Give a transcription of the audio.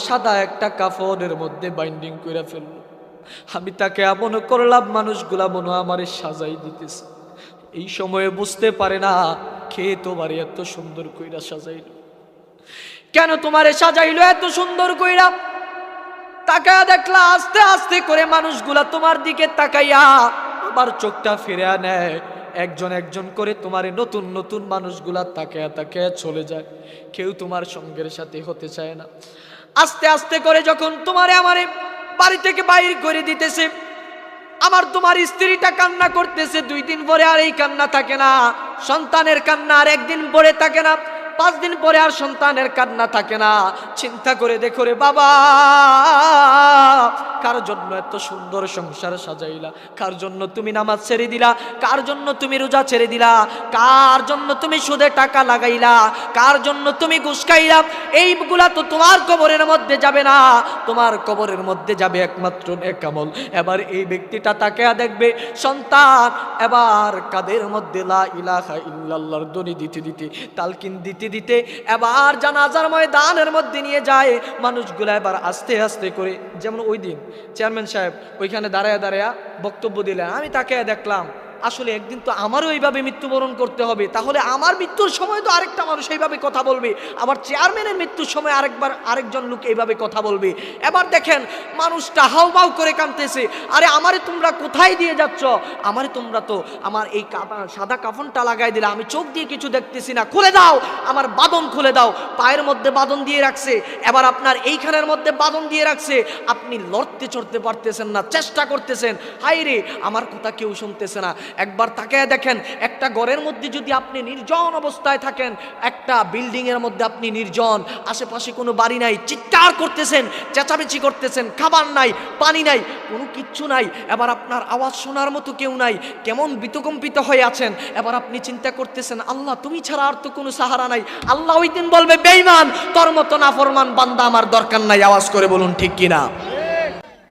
সাদা একটা কাফনের মধ্যে বাইন্ডিং করে ফেললো। আমি তাকে এমন করলাম, মানুষগুলা মনে হয় আমারে সাজাই দিতেছে। এই সময়ে বুঝতে পারে না কে তোমারে এত সুন্দর কইরা সাজাইলো, কেন তোমারে সাজাইলো এত সুন্দর কইরা। তাকায়া দেখলা আস্তে আস্তে করে মানুষগুলা তোমার দিকে তাকাইয়া আবার চোখটা ফিরে নেয়। একজন একজন করে তোমারে নতুন নতুন মানুষগুলা তাকায়া তাকায়া চলে যায়। কেউ তোমার সঙ্গের সাথে হতে চায় না। আস্তে আস্তে করে যখন তোমারে আমারে বাড়ি থেকে বাইর করে দিতেছে, আমার তোমার স্ত্রীটা কান্না করতেছে। 2 দিন পরে আর এই কান্না থাকে না, সন্তানের কান্না আর 1 দিন পরে থাকে না, 5 দিন পরে আর সন্তানের কান্না থাকে না। চিন্তা করে দেখো রে বাবা, কার জন্য এত সুন্দর সংসার সাজাইলা? কার জন্য তুমি নামাজ ছেড়ে দিলা? কার জন্য তুমি রোজা ছেড়ে দিলা? কার জন্য তুমি সুদে টাকা লাগাইলা? কার জন্য তুমি ঘুষ খাইলা? এইগুলা তো তোমার কবরের মধ্যে যাবে না, তোমার কবরের মধ্যে যাবে একমাত্র নেক আমল। এবার এই ব্যক্তিটা তাকিয়া দেখবে সন্তান এবার কাদের মধ্যে লা ইলাহা ইল্লাল্লাহর ধ্বনি দিতে দিতে, তালকিন দিতে দিতে এবার জানাজার ময়দানের মধ্যে নিয়ে যায়। মানুষগুলা এবার আস্তে আস্তে করে, যেমন ওই দিন চেয়ারম্যান সাহেব ওইখানে দাঁড়ায়া দাঁড়ায়া বক্তব্য দিলেন, আমি তাকে দেখলাম আসলে একদিন তো আমারও এইভাবে মৃত্যুবরণ করতে হবে, তাহলে আমার মৃত্যুর সময় তো আরেকটা মানুষ এইভাবে কথা বলবে, আবার চেয়ারম্যানের মৃত্যুর সময় আরেকজন লোক এইভাবে কথা বলবে। এবার দেখেন মানুষটা হাউমাউ করে কাঁদতেছে, আরে আমারে তোমরা কোথায় দিয়ে যাচ্ছ? আমারে তোমরা তো আমার এই সাদা কাফনটা লাগাই দিলে, আমি চোখ দিয়ে কিছু দেখতেছি না, খুলে দাও, আমার বাঁধন খুলে দাও। পায়ের মধ্যে বাঁধন দিয়ে রাখছে, এবার আপনার এইখানের মধ্যে বাঁধন দিয়ে রাখছে, আপনি লড়তে চড়তে পারতেছেন না, চেষ্টা করতেছেন, হাই রে আমার কথা কেউ শুনতেছে না। একবার তাকায় দেখেন, একটা ঘরের মধ্যে যদি আপনি নির্জন অবস্থায় থাকেন, একটা বিল্ডিং এর মধ্যে আপনি নির্জন, আশেপাশে কোনো বাড়ি নাই, চিৎকার করতেছেন, চেঁচামেচি করতেছেন, খাবার নাই, পানি নাই, কোনো কিচ্ছু নাই, এবার আপনার আওয়াজ শোনার মতো কেউ নাই, কেমন বিতকম্পিত হয়ে আছেন। এবার আপনি চিন্তা করতেছেন, আল্লাহ তুমি ছাড়া আর তো কোনো সাহারা নাই। আল্লাহ ওই দিন বলবে, বেঈমান তোর মতো নাফরমান বান্দা আমার দরকার নাই। আওয়াজ করে বলুন ঠিক কিনা?